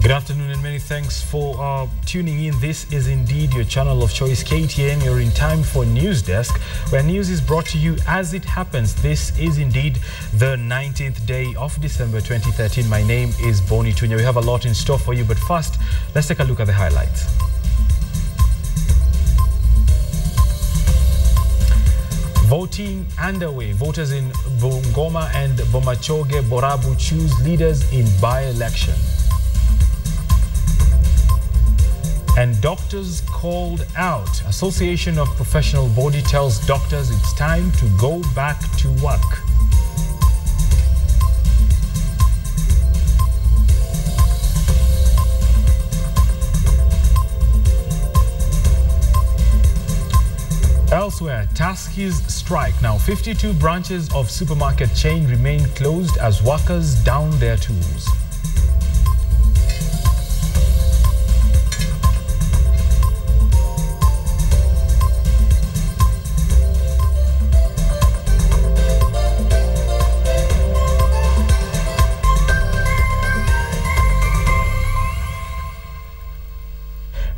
Good afternoon and many thanks for tuning in. This is indeed your channel of choice, KTN. You're in time for Newsdesk, where news is brought to you as it happens. This is indeed the 19th day of December 2013. My name is Bonny Tunya. We have a lot in store for you, but first, let's take a look at the highlights. Voting underway. Voters in Bungoma and Bomachoge Borabu choose leaders in by-election. And doctors called out. Association of Professional Body tells doctors it's time to go back to work. Elsewhere, Taski's strike. Now, 52 branches of supermarket chain remain closed as workers down their tools.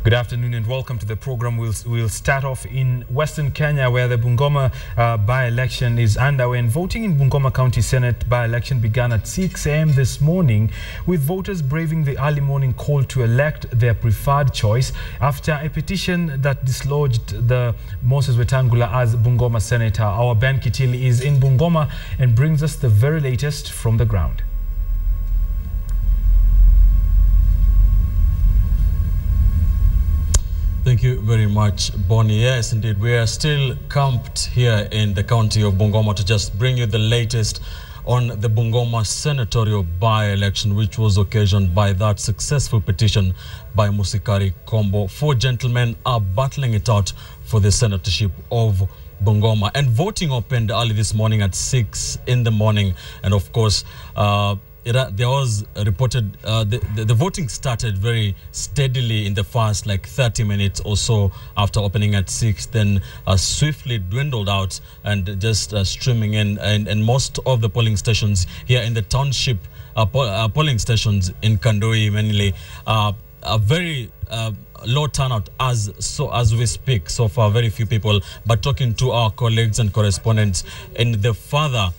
Good afternoon and welcome to the program. We'll start off in Western Kenya, where the Bungoma by-election is underway. And voting in Bungoma County Senate by-election began at 6 a.m. this morning, with voters braving the early morning call to elect their preferred choice after a petition that dislodged the Moses Wetangula as Bungoma Senator. Our Ben Kitili is in Bungoma and brings us the very latest from the ground. Thank you very much, Bonnie. Yes, indeed, we are still camped here in the county of Bungoma to just bring you the latest on the Bungoma senatorial by-election, which was occasioned by that successful petition by Musikari Kombo. 4 gentlemen are battling it out for the senatorship of Bungoma. And voting opened early this morning at 6 in the morning. And of course, there was reported the voting started very steadily in the first 30 minutes or so after opening at 6, then swiftly dwindled out and just streaming in, and most of the polling stations here in the township, polling stations in Kandoi mainly, a very low turnout as we speak. So far, very few people. But talking to our colleagues and correspondents in the further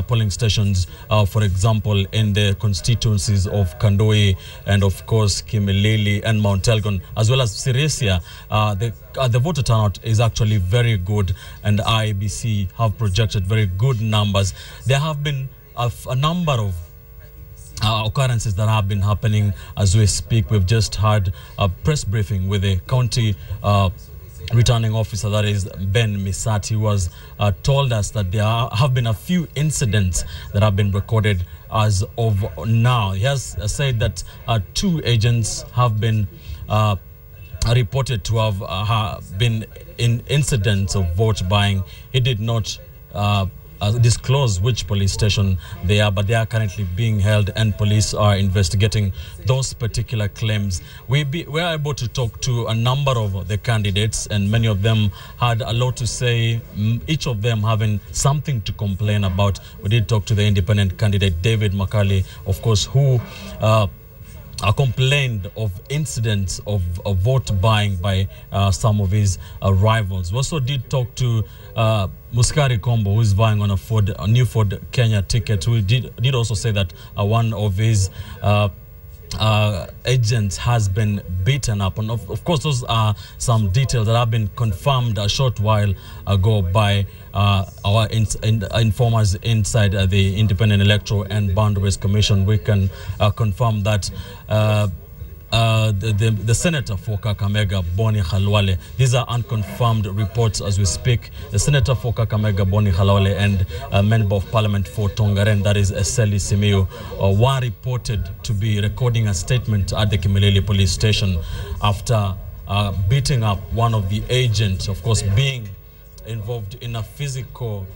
polling stations, for example, in the constituencies of Kandoi and, of course, Kimilili and Mount Elgon, as well as Sirisia, the voter turnout is actually very good, and IEBC have projected very good numbers. There have been a number of occurrences that have been happening as we speak. We've just had a press briefing with the county returning officer, that is Ben Misati, who has told us that there have been a few incidents that have been recorded as of now. He has said that 2 agents have been reported to have been in incidents of vote buying. He did not disclose which police station they are, but they are currently being held and police are investigating those particular claims. We were able to talk to a number of the candidates, and many of them had a lot to say, each of them having something to complain about. We did talk to the independent candidate David Makali, of course, who complained of incidents of vote buying by some of his rivals. We also did talk to Musikari Kombo, who is buying on a new Ford Kenya ticket, who did also say that one of his agents has been beaten up. And of course, those are some details that have been confirmed a short while ago by our informers inside the Independent Electoral and Boundaries Commission. We can confirm that the senator for Kakamega, Bonny Tunya. These are unconfirmed reports as we speak. The senator for Kakamega, Bonny Tunya, and a member of parliament for Tongaren, that is Eseli Simiyu, were reported to be recording a statement at the Kimilili police station after beating up one of the agents, of course, being involved in a physical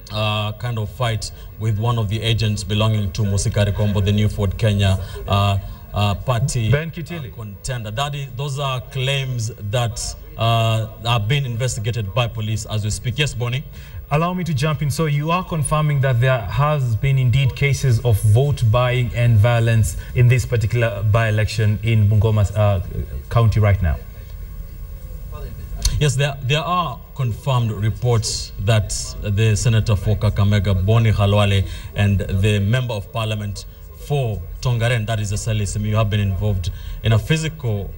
kind of fight with one of the agents belonging to Musikari Kombo, the new Ford Kenya party Ben Kitili. contender. Those are claims that are being investigated by police as we speak. Yes, Bonnie? Allow me to jump in. So you are confirming that there has been indeed cases of vote buying and violence in this particular by-election in Bungoma County right now? Yes, there are confirmed reports that the Senator for Kakamega, Bonny Tunya, and the Member of Parliament for Tongaren, that is Eseli Simiyu, have been involved in a physical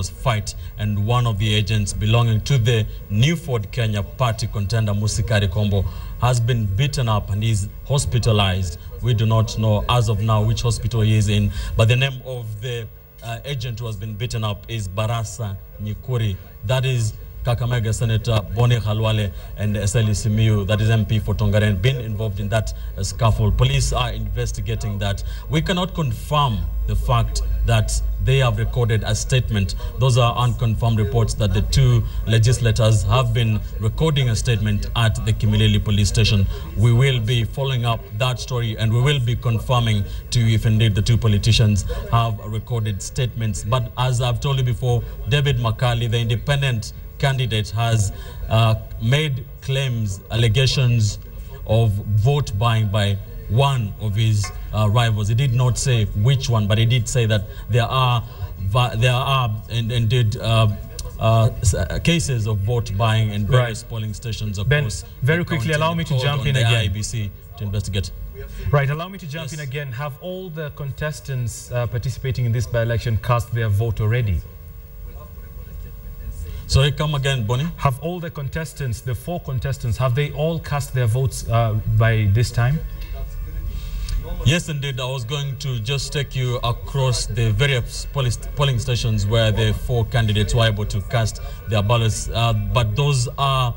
fight, and one of the agents belonging to the New Ford Kenya party contender, Musikari Kombo, has been beaten up and is hospitalized. We do not know as of now which hospital he is in, but the name of the agent who has been beaten up is Barasa Nyikuri. That is Kakamega Senator Bonny Tunya and Eseli Simiyu, that is MP for Tongaren, been involved in that scuffle. Police are investigating that. We cannot confirm the fact that they have recorded a statement. Those are unconfirmed reports that the two legislators have been recording a statement at the Kimilili police station. We will be following up that story, and we will be confirming to you if indeed the two politicians have recorded statements. But as I've told you before, David Makali, the independent candidate, has made claims, allegations of vote buying by one of his rivals. He did not say which one, but he did say that there are indeed cases of vote buying in various polling stations across. Ben, very quickly, allow me to jump in again. IBC to investigate. Right, allow me to jump in again. Have all the contestants participating in this by-election cast their vote already? Sorry, come again, Bonnie. Have all the contestants, the 4 contestants, have they all cast their votes by this time? Yes, indeed. I was going to just take you across the various polling stations where the 4 candidates were able to cast their ballots. But those are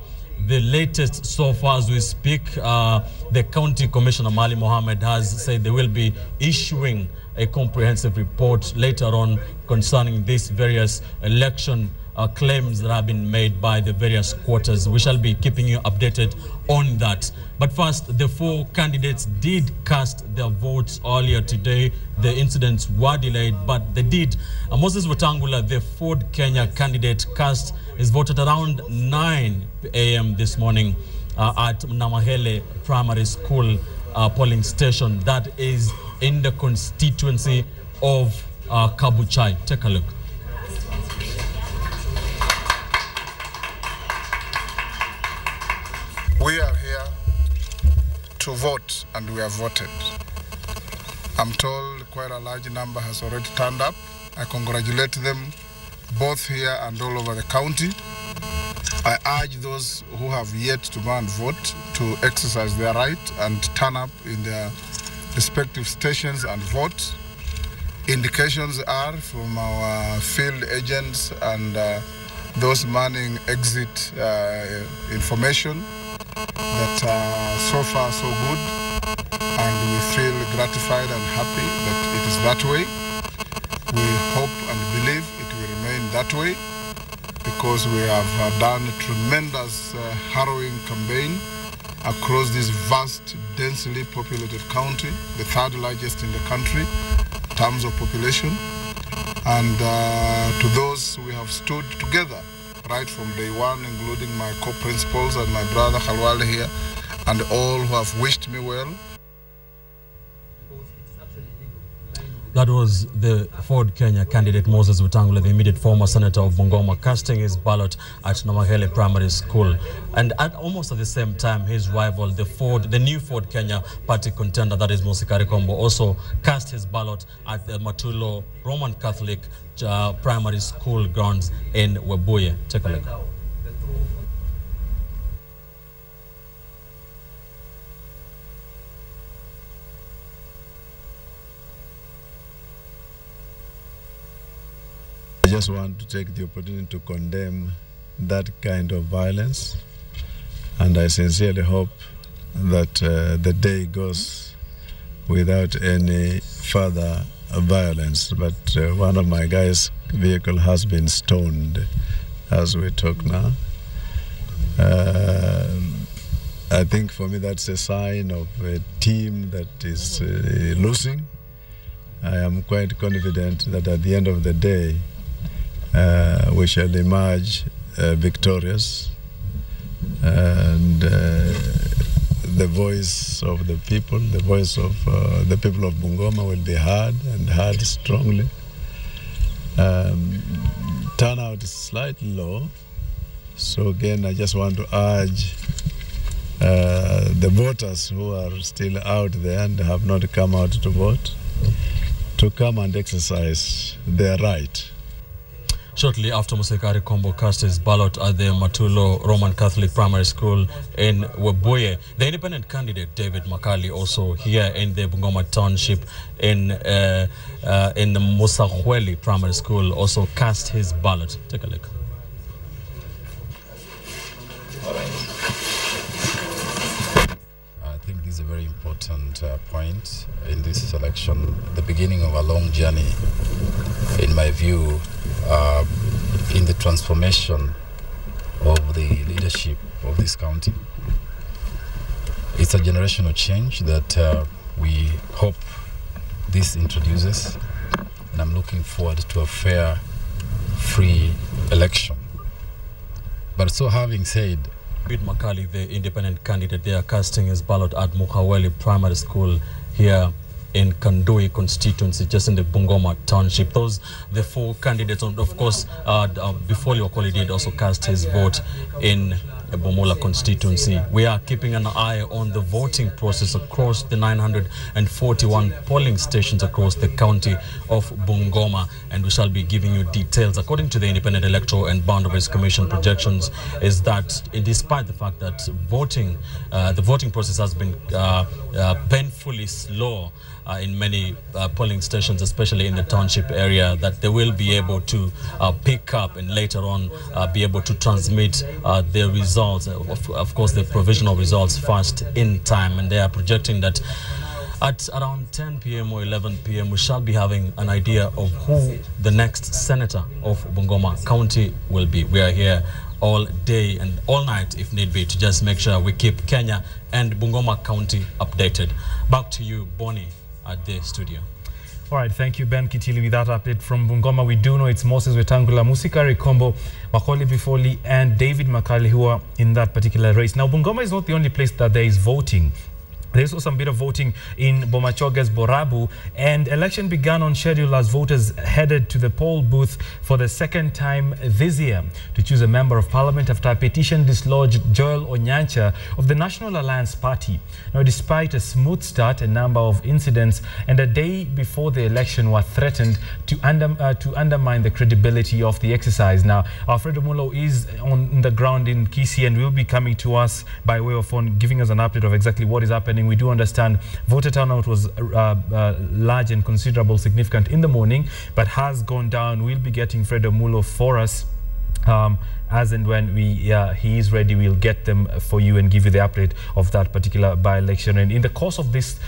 the latest so far as we speak. The County Commissioner, Mali Mohammed, has said they will be issuing a comprehensive report later on concerning these various election claims that have been made by the various quarters. We shall be keeping you updated on that. But first, the 4 candidates did cast their votes earlier today. The incidents were delayed, but they did. Moses Wetangula, the Ford Kenya candidate, cast his vote at around 9 a.m. this morning at Namahele Primary School polling station. That is in the constituency of Kabuchai. Take a look. We are here to vote, and we have voted. I'm told quite a large number has already turned up. I congratulate them both here and all over the county. I urge those who have yet to go and vote to exercise their right and turn up in their respective stations and vote. Indications are from our field agents and those manning exit information that so far so good, and we feel gratified and happy that it is that way. We hope and believe it will remain that way, because we have done a tremendous harrowing campaign across this vast, densely populated county, the 3rd largest in the country in terms of population. And to those we have stood together right from day one, including my co-principals and my brother Khalwale here, and all who have wished me well. That was the Ford Kenya candidate Moses Wetangula, the immediate former senator of Bungoma, casting his ballot at Namahele Primary School. And at almost at the same time, his rival, the New Ford Kenya party contender, that is Musikari Kombo, also cast his ballot at the Matulo Roman Catholic Primary School grounds in Webuye. Take a look. I just want to take the opportunity to condemn that kind of violence, and I sincerely hope that the day goes without any further violence. But one of my guys' vehicle has been stoned as we talk now. I think for me that's a sign of a team that is losing, I am quite confident that at the end of the day, we shall emerge victorious, and the voice of the people, the voice of the people of Bungoma will be heard, and heard strongly. Turnout is slightly low, so again I just want to urge the voters who are still out there and have not come out to vote to come and exercise their right. Shortly after Musekari Kombo cast his ballot at the Matulo Roman Catholic Primary School in Webuye, the independent candidate David Makali, also here in the Bungoma Township in the Musahweli Primary School, also cast his ballot. Take a look. I think this is a very important point in this election, the beginning of a long journey, in my view, in the transformation of the leadership of this county. It's a generational change that we hope this introduces, and I'm looking forward to a fair, free election. But so having said, David Makali, the independent candidate, they are casting his ballot at Muhaweli Primary School here in Kandui constituency, just in the Bungoma Township. Those, the four candidates, and of course, before Liokoli did also cast his vote in Bomola constituency. We are keeping an eye on the voting process across the 941 polling stations across the county of Bungoma, and we shall be giving you details. According to the Independent Electoral and Boundaries Commission projections, is that despite the fact that the voting process has been painfully slow in many polling stations, especially in the township area, that they will be able to pick up and later on be able to transmit their results, of course the provisional results, first in time. And they are projecting that at around 10 p.m. or 11 p.m. we shall be having an idea of who the next senator of Bungoma County will be. We are here all day and all night, if need be, to just make sure we keep Kenya and Bungoma County updated. Back to you, Bonny, at the studio. All right, thank you, Ben Kitili, with that update from Bungoma. We do know it's Moses Wetangula, Musikari Kombo, Makoli Bifoli, and David Makali who are in that particular race. Now, Bungoma is not the only place that there is voting. There's also some bit of voting in Bomachoge's Borabu, and election began on schedule as voters headed to the poll booth for the second time this year to choose a member of parliament after a petition dislodged Joel Onyancha of the National Alliance Party. Now, despite a smooth start, a number of incidents and a day before the election were threatened to undermine the credibility of the exercise. Now, Alfredo Mulo is on the ground in Kisii and will be coming to us by way of phone, giving us an update of exactly what is happening. We do understand voter turnout was large and considerable, significant in the morning, but has gone down. We'll be getting Fredo Mulo for us. As and when he is ready, we'll get them for you and give you the update of that particular by-election. And in the course of this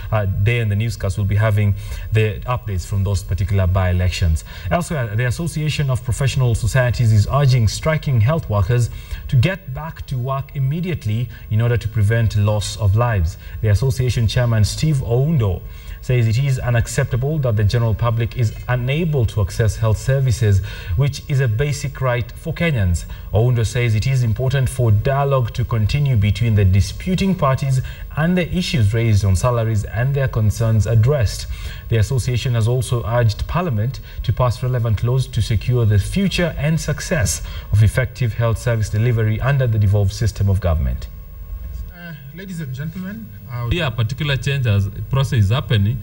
day in the newscast, we'll be having the updates from those particular by-elections. Elsewhere, the Association of Professional Societies is urging striking health workers to get back to work immediately in order to prevent loss of lives. The association chairman, Steve Oundo, says it is unacceptable that the general public is unable to access health services, which is a basic right for Kenyans. Oundo says it is important for dialogue to continue between the disputing parties and the issues raised on salaries and their concerns addressed. The association has also urged Parliament to pass relevant laws to secure the future and success of effective health service delivery under the devolved system of government. Ladies and gentlemen, a particular change as process is happening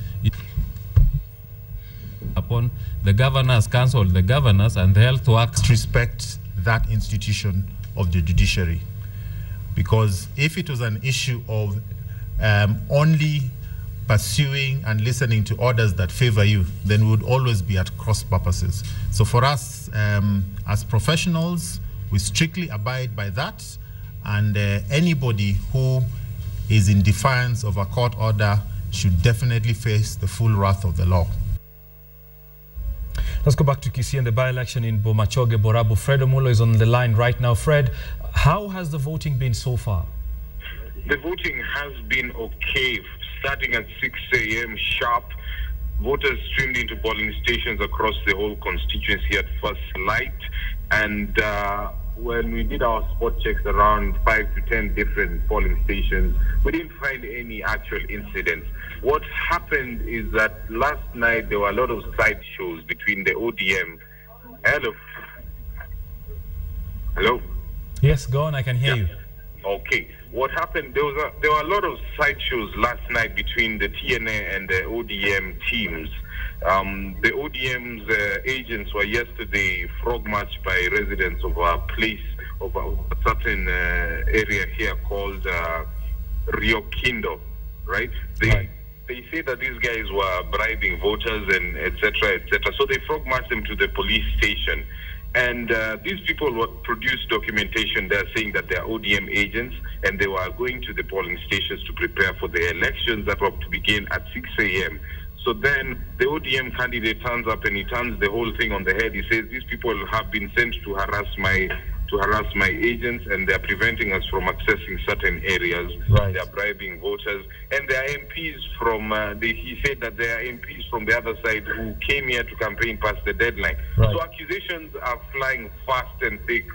upon the governors, council, the governors, and the health workers respect that institution of the judiciary. Because if it was an issue of only pursuing and listening to orders that favor you, then we would always be at cross purposes. So for us, as professionals, we strictly abide by that, and anybody who is in defiance of a court order should definitely face the full wrath of the law. Let's go back to Kisii and the by-election in Bomachoge Borabu. Fred Omulo is on the line right now. Fred, how has the voting been so far? The voting has been okay, starting at 6 a.m. sharp. voters streamed into polling stations across the whole constituency at first light, and when we did our spot checks around 5 to 10 different polling stations, we didn't find any actual incidents. What happened is that last night there were a lot of side shows between the ODM. Hello? Yes, go on, I can hear you. Okay. What happened, there were a lot of side shows last night between the TNA and the ODM teams. The ODM's agents were yesterday frog marched by residents of a place, of a certain area here called Rio Kindo, right? They say that these guys were bribing voters and etc., etc. So they frog marched them to the police station. And these people produced documentation there saying that they are ODM agents and they were going to the polling stations to prepare for the elections that were to begin at 6 a.m. So then the ODM candidate turns up and he turns the whole thing on the head. He says, these people have been sent to harass my agents and they are preventing us from accessing certain areas. Right. They are bribing voters. And there are MPs from, he said that there are MPs from the other side who came here to campaign past the deadline. Right. So accusations are flying fast and thick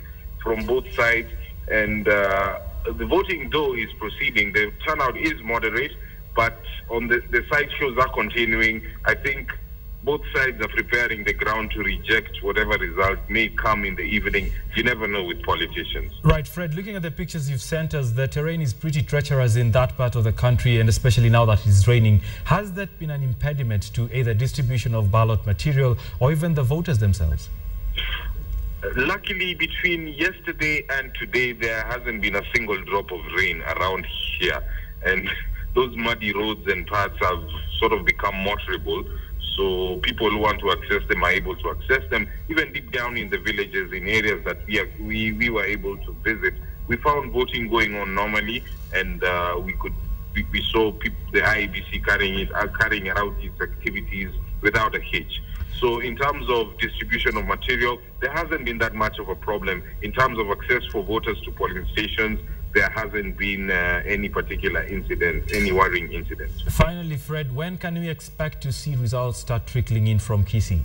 from both sides. And the voting, though, is proceeding. The turnout is moderate, but on the side shows are continuing. I think both sides are preparing the ground to reject whatever result may come in the evening. You never know with politicians. Right, Fred, looking at the pictures you've sent us, the terrain is pretty treacherous in that part of the country, and especially now that it's raining. Has that been an impediment to either distribution of ballot material or even the voters themselves? Luckily, between yesterday and today, there hasn't been a single drop of rain around here. And those muddy roads and paths have sort of become motorable. So people who want to access them are able to access them. Even deep down in the villages, in areas that we were able to visit, we found voting going on normally, and we saw people, the IEBC carrying out its activities without a hitch. So in terms of distribution of material, there hasn't been that much of a problem. In terms of access for voters to polling stations, there hasn't been any particular incident, any worrying incident. Finally, Fred, when can we expect to see results start trickling in from Kisii?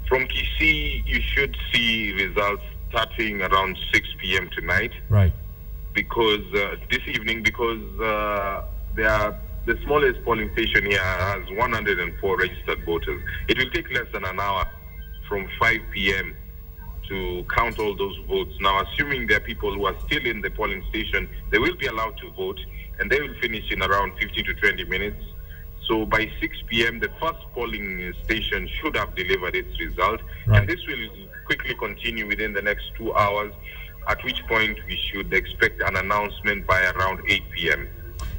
From Kisii, you should see results starting around 6 p.m. tonight. Right. Because this evening, because the smallest polling station here has 104 registered voters. It will take less than an hour from 5 p.m. to count all those votes. Now, assuming there are people who are still in the polling station, they will be allowed to vote, and they will finish in around 15 to 20 minutes. So by 6 p.m., the first polling station should have delivered its result, right. And this will quickly continue within the next 2 hours, at which point we should expect an announcement by around 8 p.m.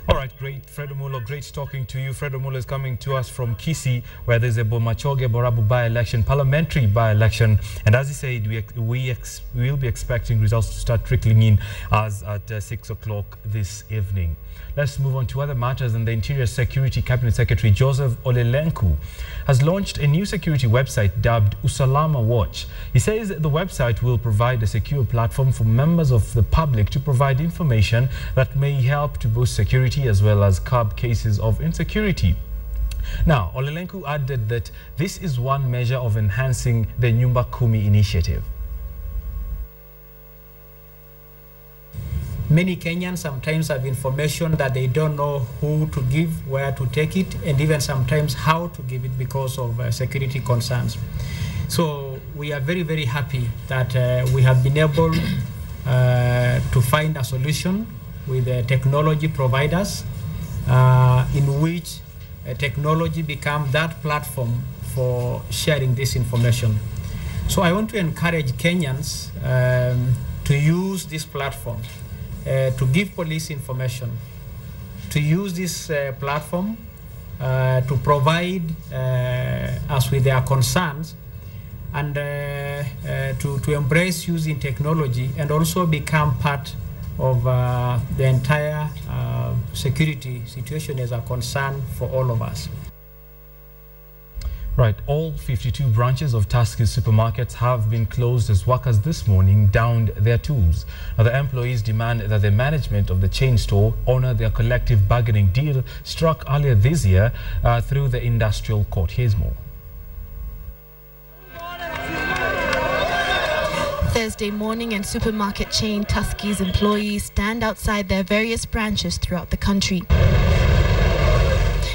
All right, great. Fred Omulo, great talking to you. Fred Omulo is coming to us from Kisii, where there's a Bomachoge Borabu by-election, parliamentary by-election. And as he said, we will be expecting results to start trickling in as at 6 o'clock this evening. Let's move on to other matters. And the Interior Security Cabinet Secretary Joseph Olelenku has launched a new security website dubbed Usalama Watch. He says the website will provide a secure platform for members of the public to provide information that may help to boost security as well as curb cases of insecurity. Now, Olelenku added that this is one measure of enhancing the Nyumba Kumi initiative. Many Kenyans sometimes have information that they don't know who to give, where to take it, and even sometimes how to give it because of security concerns. So we are very, very happy that we have been able to find a solution with technology providers in which technology becomes that platform for sharing this information. So I want to encourage Kenyans to use this platform. To give police information, to use this platform to provide us with their concerns, and to embrace using technology and also become part of the entire security situation as a concern for all of us. Right, all 52 branches of Tuskys supermarkets have been closed as workers this morning downed their tools. Now, the employees demand that the management of the chain store honor their collective bargaining deal struck earlier this year through the industrial court. Here's more. Thursday morning, and supermarket chain Tuskys employees stand outside their various branches throughout the country.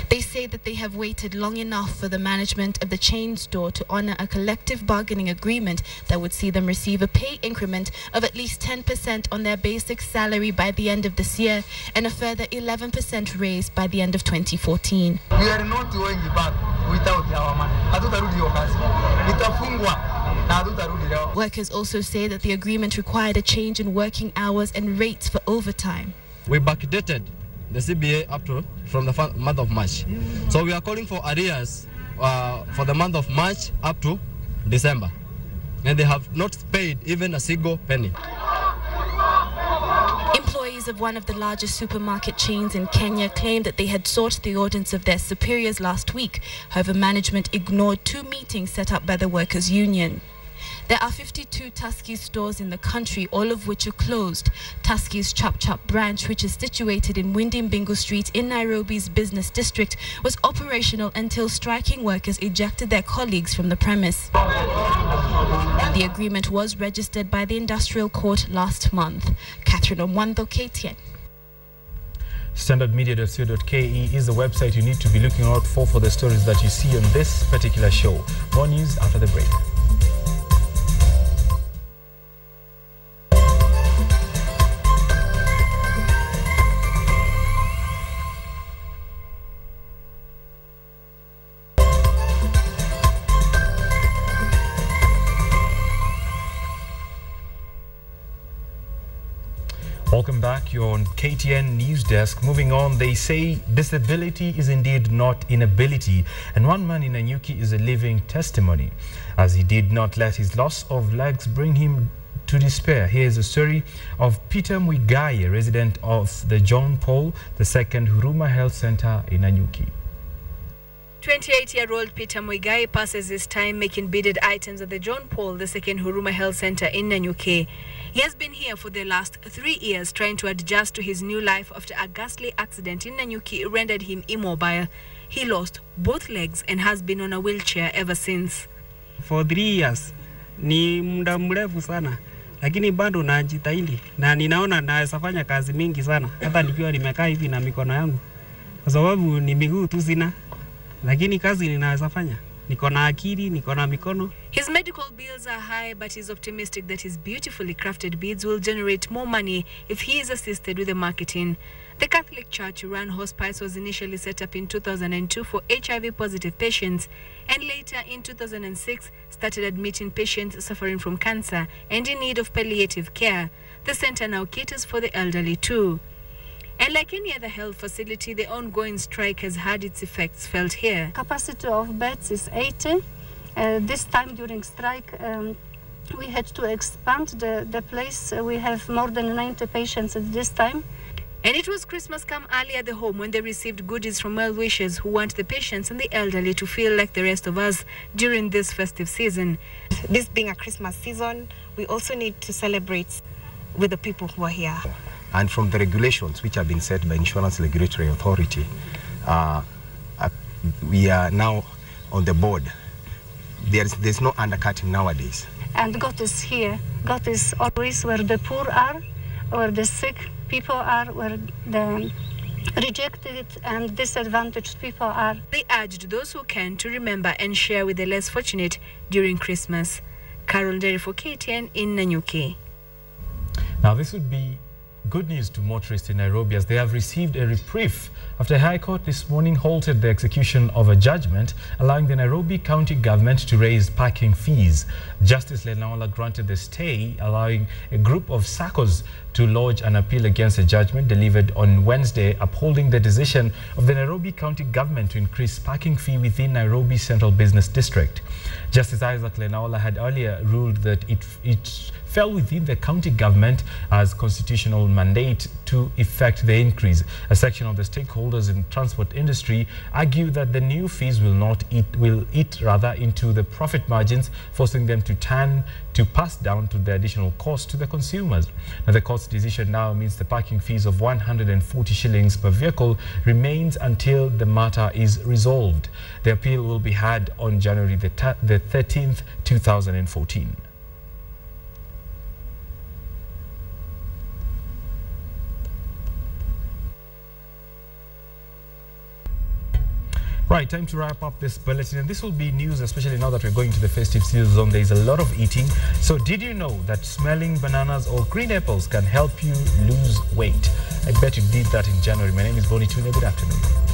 They say that they have waited long enough for the management of the chain store to honor a collective bargaining agreement that would see them receive a pay increment of at least 10% on their basic salary by the end of this year and a further 11% raise by the end of 2014. We are not going back without our money. Workers also say that the agreement required a change in working hours and rates for overtime. We backdated the CBA up to from the month of March. So we are calling for arrears for the month of March up to December. And they have not paid even a single penny. Employees of one of the largest supermarket chains in Kenya claimed that they had sought the audience of their superiors last week. However, management ignored 2 meetings set up by the workers' union. There are 52 Tuskys stores in the country, all of which are closed. Tuskys Chap Chap branch, which is situated in Windimbingu Street in Nairobi's business district, was operational until striking workers ejected their colleagues from the premise. The agreement was registered by the industrial court last month. Catherine Omwando, KTN. Standardmedia.co.ke is the website you need to be looking out for the stories that you see on this particular show. More news after the break. Welcome back. You're on KTN Newsdesk. Moving on, they say disability is indeed not inability, and one man in Nanyuki is a living testimony, as he did not let his loss of legs bring him to despair. Here's a story of Peter Mwigai, a resident of the John Paul II Huruma Health Center in Nanyuki. 28-year-old Peter Mwigai passes his time making beaded items at the John Paul II Huruma Health Center in Nanyuki. He has been here for the last 3 years trying to adjust to his new life after a ghastly accident in Nanyuki rendered him immobile. He lost both legs and has been on a wheelchair ever since. For 3 years, ni muda mrefu sana, lakini bado najitahidi na ninaona naweza fanya kazi mingi sana hata nikiwa nimekaa hivi na mikono yangu, kwa sababu ni miguu tu sina, lakini kazi ninaweza fanya. Niko na akili, niko na mikono. His medical bills are high, but he's optimistic that his beautifully crafted beads will generate more money if he is assisted with the marketing. The Catholic Church-run hospice was initially set up in 2002 for HIV-positive patients, and later in 2006 started admitting patients suffering from cancer and in need of palliative care. The center now caters for the elderly too. And like any other health facility, the ongoing strike has had its effects felt here. Capacity of beds is 80. This time during strike, we had to expand the place. We have more than 90 patients at this time. And it was Christmas come early at the home when they received goodies from well-wishers who want the patients and the elderly to feel like the rest of us during this festive season. This being a Christmas season, we also need to celebrate with the people who are here. And from the regulations which have been set by Insurance Regulatory Authority, we are now on the board. There's no undercutting nowadays. And God is here. God is always where the poor are, where the sick people are, where the rejected and disadvantaged people are. They urged those who can to remember and share with the less fortunate during Christmas. Carol Derry for KTN in Nanyuki. Now, this would be good news to motorists in Nairobi, as they have received a reprieve after the High Court this morning halted the execution of a judgment allowing the Nairobi County government to raise parking fees. Justice Lenaola granted the stay, allowing a group of SACCOs to lodge an appeal against a judgment delivered on Wednesday upholding the decision of the Nairobi County government to increase parking fee within Nairobi Central Business District. Justice Isaac Lenaola had earlier ruled that it fell within the county government as constitutional mandate to effect the increase. A section of the stakeholders in the transport industry argue that the new fees will eat into the profit margins, forcing them to pass down to the additional cost to the consumers. Now, the court's decision now means the parking fees of 140 shillings per vehicle remains until the matter is resolved. The appeal will be heard on January the 13th, 2014. Right, time to wrap up this bulletin, and this will be news, especially now that we're going to the festive season. There's a lot of eating. So did you know that smelling bananas or green apples can help you lose weight? I bet you did that in January. My name is Bonny Tunya. Good afternoon.